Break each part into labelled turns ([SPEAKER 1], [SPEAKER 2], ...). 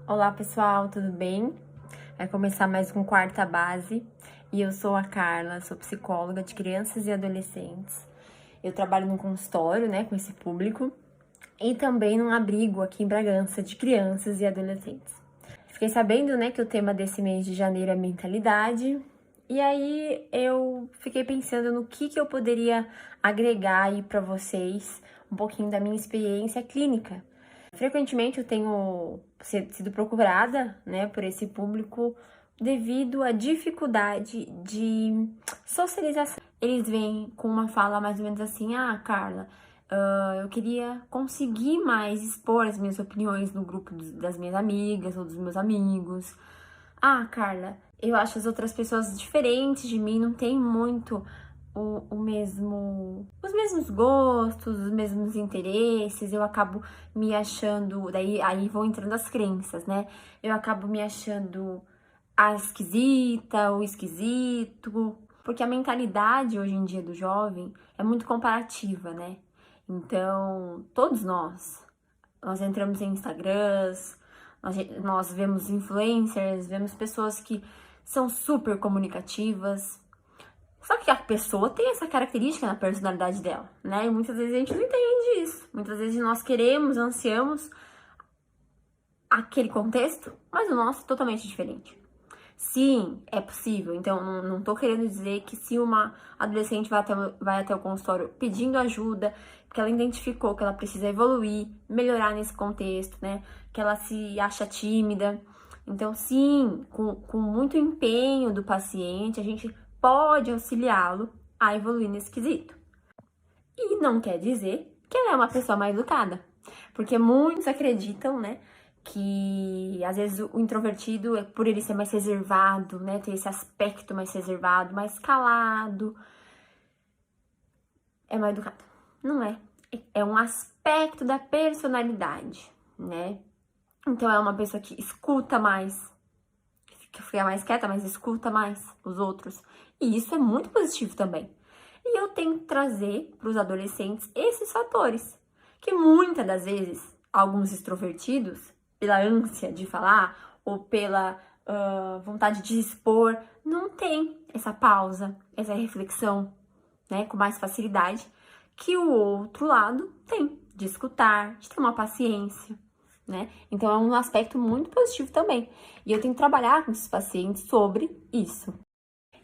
[SPEAKER 1] Olá pessoal, tudo bem? Vai começar mais um Quarta Base e eu sou a Carla, sou psicóloga de crianças e adolescentes. Eu trabalho num consultório, com esse público e também num abrigo aqui em Bragança de crianças e adolescentes. Fiquei sabendo, que o tema desse mês de janeiro é mentalidade e aí eu fiquei pensando no que eu poderia agregar aí para vocês um pouquinho da minha experiência clínica. Frequentemente eu tenho sido procurada, por esse público devido à dificuldade de socialização. Eles vêm com uma fala mais ou menos assim: ah, Carla, eu queria conseguir mais expor as minhas opiniões no grupo das minhas amigas ou dos meus amigos. Ah, Carla, eu acho as outras pessoas diferentes de mim, não tem muito os mesmos gostos, os mesmos interesses, eu acabo me achando, aí vão entrando as crenças, né? Eu acabo me achando a esquisita, o esquisito, porque a mentalidade hoje em dia do jovem é muito comparativa, né? Então, todos nós entramos em Instagrams, nós vemos influencers, vemos pessoas que são super comunicativas. Só que a pessoa tem essa característica na personalidade dela, né? E muitas vezes a gente não entende isso. Muitas vezes nós queremos, ansiamos aquele contexto, mas o nosso é totalmente diferente. Sim, é possível. Então, não tô querendo dizer que se uma adolescente vai até o consultório pedindo ajuda, porque ela identificou que ela precisa evoluir, melhorar nesse contexto, né? Que ela se acha tímida. Então, sim, com muito empenho do paciente, a gente pode auxiliá-lo a evoluir nesse quesito. E não quer dizer que ela é uma pessoa mais educada, porque muitos acreditam, que às vezes o introvertido é por ele ser mais reservado, ter esse aspecto mais reservado, mais calado, é mais educado. Não é. É um aspecto da personalidade, né? Então é uma pessoa que escuta mais, que fica mais quieta, mas escuta mais os outros. E isso é muito positivo também. E eu tenho que trazer para os adolescentes esses fatores, que muitas das vezes, alguns extrovertidos, pela ânsia de falar ou pela vontade de expor, não tem essa pausa, essa reflexão, com mais facilidade, que o outro lado tem, de escutar, de ter uma paciência. Então é um aspecto muito positivo também. E eu tenho que trabalhar com esses pacientes sobre isso.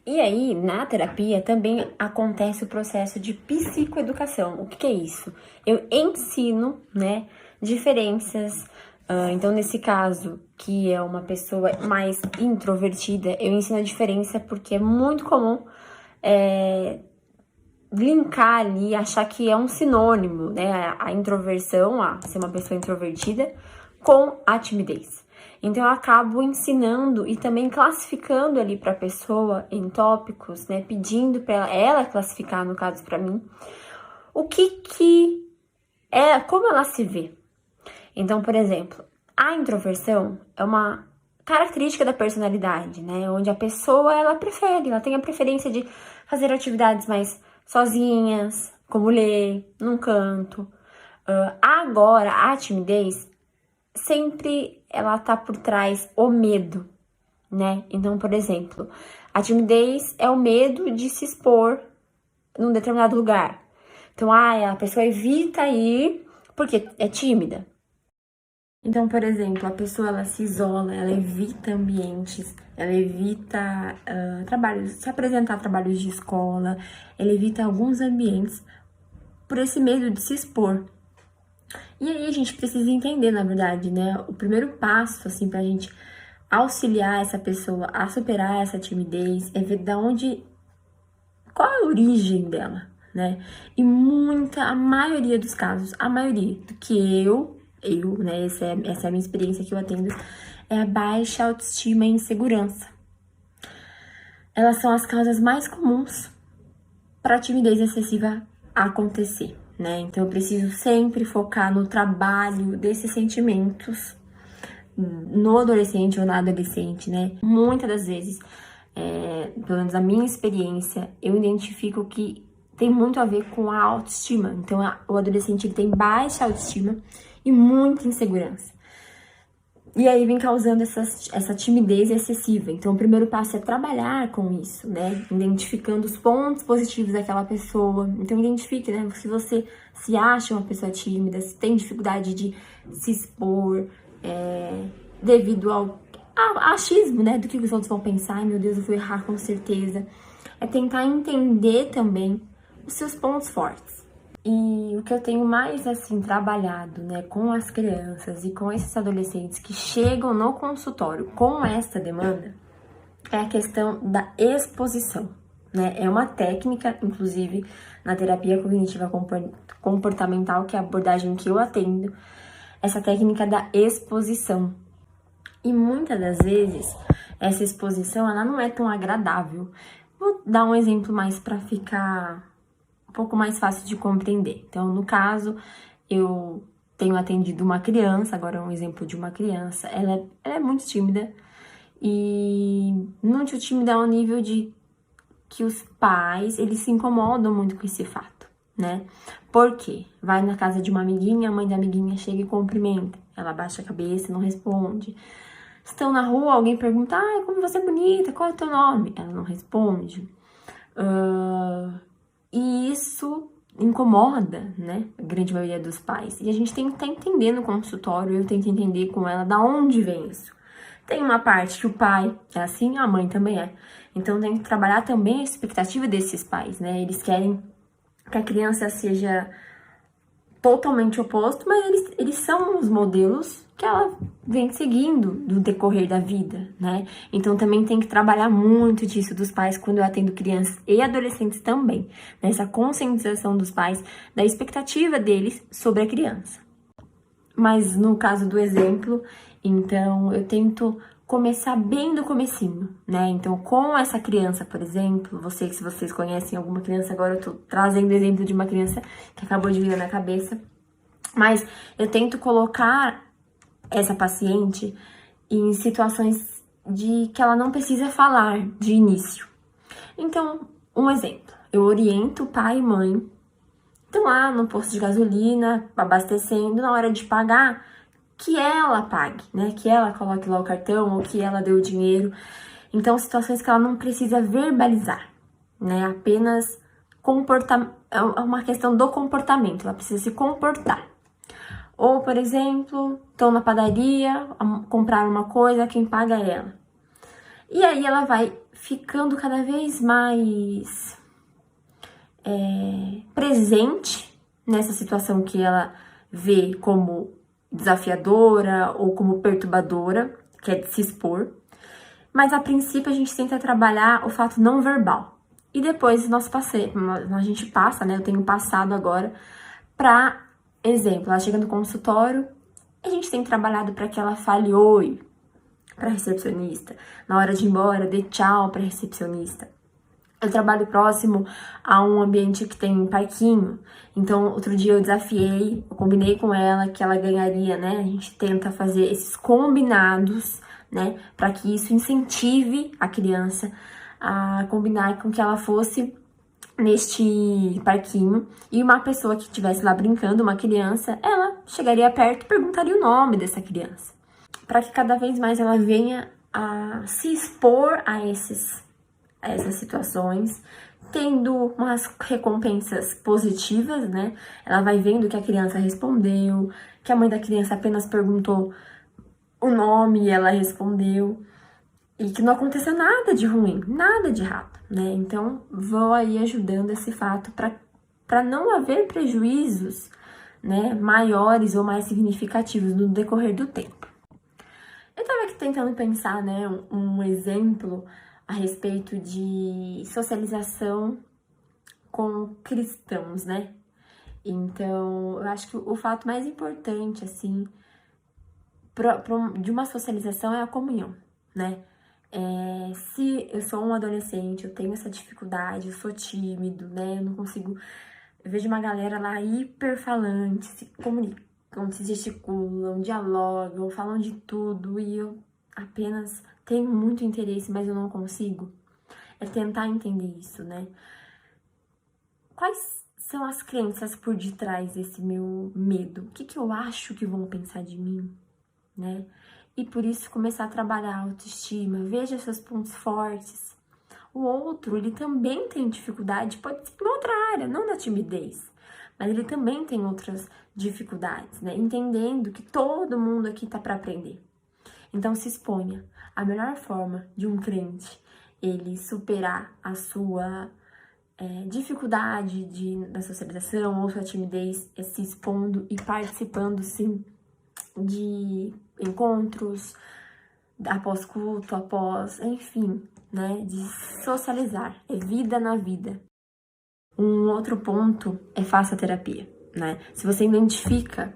[SPEAKER 1] E aí, na terapia, também acontece o processo de psicoeducação. O que é isso? Eu ensino, diferenças. Então, nesse caso, que é uma pessoa mais introvertida, eu ensino a diferença porque é muito comum linkar ali, achar que é um sinônimo, a introversão, a ser uma pessoa introvertida, com a timidez. Então, eu acabo ensinando e também classificando ali para a pessoa em tópicos, pedindo para ela classificar, no caso para mim, o que é, como ela se vê. Então, por exemplo, a introversão é uma característica da personalidade, onde a pessoa, ela tem a preferência de fazer atividades mais sozinhas, como ler, num canto. Agora, a timidez, sempre ela tá por trás o medo, Então, por exemplo, a timidez é o medo de se expor num determinado lugar. Então, a pessoa evita ir porque é tímida. Então, por exemplo, a pessoa ela se isola, ela evita ambientes, ela evita trabalhos, se apresentar a trabalhos de escola, ela evita alguns ambientes por esse medo de se expor. E aí a gente precisa entender, na verdade, o primeiro passo, assim, pra gente auxiliar essa pessoa a superar essa timidez é ver qual é a origem dela, E a maioria dos casos, a maioria do que essa é a minha experiência que eu atendo, é a baixa autoestima e insegurança. Elas são as causas mais comuns para a timidez excessiva acontecer, Então, eu preciso sempre focar no trabalho desses sentimentos no adolescente ou na adolescente, Muitas das vezes, pelo menos a minha experiência, eu identifico que tem muito a ver com a autoestima. Então, o adolescente ele tem baixa autoestima e muita insegurança. E aí vem causando essa timidez excessiva. Então, o primeiro passo é trabalhar com isso, né? Identificando os pontos positivos daquela pessoa. Então, identifique, né? Se você se acha uma pessoa tímida, se tem dificuldade de se expor, devido ao achismo, né? Do que os outros vão pensar. Ai, meu Deus, eu vou errar com certeza. É tentar entender também os seus pontos fortes. E o que eu tenho mais, assim, trabalhado, né, com as crianças e com esses adolescentes que chegam no consultório com essa demanda é a questão da exposição, né? É uma técnica, inclusive, na terapia cognitiva comportamental, que é a abordagem que eu atendo, essa técnica da exposição. E muitas das vezes, essa exposição, ela não é tão agradável. Vou dar um exemplo mais para ficar um pouco mais fácil de compreender. Então, no caso, eu tenho atendido uma criança, agora é um exemplo de uma criança, ela é muito tímida e muito tímida ao nível de que os pais, eles se incomodam muito com esse fato, né? Por quê? Vai na casa de uma amiguinha, a mãe da amiguinha chega e cumprimenta, ela baixa a cabeça, não responde. Estão na rua, alguém pergunta, como você é bonita, qual é o teu nome? Ela não responde. E isso incomoda, né, a grande maioria dos pais. E a gente tem que estar entendendo no consultório, eu tento entender com ela da onde vem isso. Tem uma parte que o pai é assim, a mãe também é. Então tem que trabalhar também a expectativa desses pais, né? Eles querem que a criança seja totalmente oposto, mas eles são os modelos que ela vem seguindo no decorrer da vida, né? Então também tem que trabalhar muito disso dos pais quando eu atendo crianças e adolescentes também, né? Essa conscientização dos pais da expectativa deles sobre a criança. Mas no caso do exemplo, então eu tento começar bem do comecinho, né? Então, com essa criança, por exemplo, se vocês conhecem alguma criança, agora eu tô trazendo exemplo de uma criança que acabou de vir na minha cabeça, mas eu tento colocar essa paciente em situações de que ela não precisa falar de início. Então, um exemplo, eu oriento pai e mãe, estão lá no posto de gasolina, abastecendo, na hora de pagar, que ela pague, né? Que ela coloque lá o cartão ou que ela dê o dinheiro. Então, situações que ela não precisa verbalizar, né? Apenas é uma questão do comportamento, ela precisa se comportar. Ou, por exemplo, estão na padaria, compraram uma coisa, quem paga é ela. E aí ela vai ficando cada vez mais presente nessa situação que ela vê como desafiadora ou como perturbadora, que é de se expor. Mas a princípio a gente tenta trabalhar o fato não verbal. E depois a gente passa, né? Eu tenho passado agora para exemplo, ela chega no consultório, a gente tem trabalhado para que ela fale oi para recepcionista. Na hora de ir embora, dê tchau para recepcionista. Eu trabalho próximo a um ambiente que tem um parquinho. Então, outro dia eu combinei com ela que ela ganharia, né? A gente tenta fazer esses combinados, né? Para que isso incentive a criança a combinar com que ela fosse neste parquinho e uma pessoa que estivesse lá brincando, uma criança, ela chegaria perto e perguntaria o nome dessa criança. Para que cada vez mais ela venha a se expor a essas situações, tendo umas recompensas positivas, né? Ela vai vendo que a criança respondeu, que a mãe da criança apenas perguntou o nome e ela respondeu, e que não aconteceu nada de ruim, nada de errado, né? Então, vou aí ajudando esse fato para não haver prejuízos, né, maiores ou mais significativos no decorrer do tempo. Eu tava aqui tentando pensar, né, um exemplo a respeito de socialização com cristãos, né? Então, eu acho que o fato mais importante, assim, de uma socialização é a comunhão, né? Se eu sou um adolescente, eu tenho essa dificuldade, eu sou tímido, né? Eu não consigo. Eu vejo uma galera lá hiperfalante, se comunicam, se gesticulam, dialogam, falam de tudo e eu apenas tenho muito interesse, mas eu não consigo. É tentar entender isso, né? Quais são as crenças por detrás desse meu medo? O que eu acho que vão pensar de mim, né? e por isso começar a trabalhar a autoestima, veja seus pontos fortes. O outro, ele também tem dificuldade, pode ser em outra área, não na timidez, mas ele também tem outras dificuldades, né? Entendendo que todo mundo aqui tá para aprender. Então se exponha. A melhor forma de um crente ele superar a sua dificuldade da socialização ou sua timidez é se expondo e participando, sim, de encontros, após culto, enfim, né, de socializar, é vida na vida. Um outro ponto é faça terapia, né? Se você identifica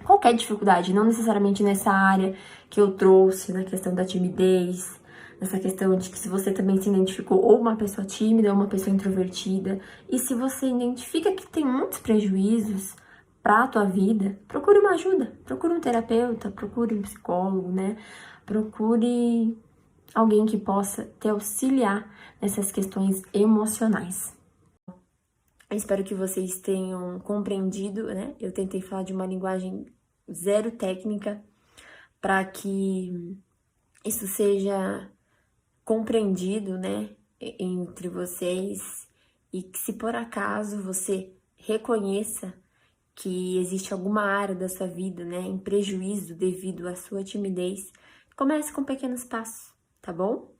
[SPEAKER 1] qualquer dificuldade, não necessariamente nessa área que eu trouxe, na questão da timidez, nessa questão de que se você também se identificou ou uma pessoa tímida ou uma pessoa introvertida, e se você identifica que tem muitos prejuízos para a tua vida, procure uma ajuda, procure um terapeuta, procure um psicólogo, né? Procure alguém que possa te auxiliar nessas questões emocionais. Eu espero que vocês tenham compreendido, né? Eu tentei falar de uma linguagem zero técnica para que isso seja compreendido, né, entre vocês e que se por acaso você reconheça que existe alguma área da sua vida, né, em prejuízo devido à sua timidez, comece com pequenos passos, tá bom?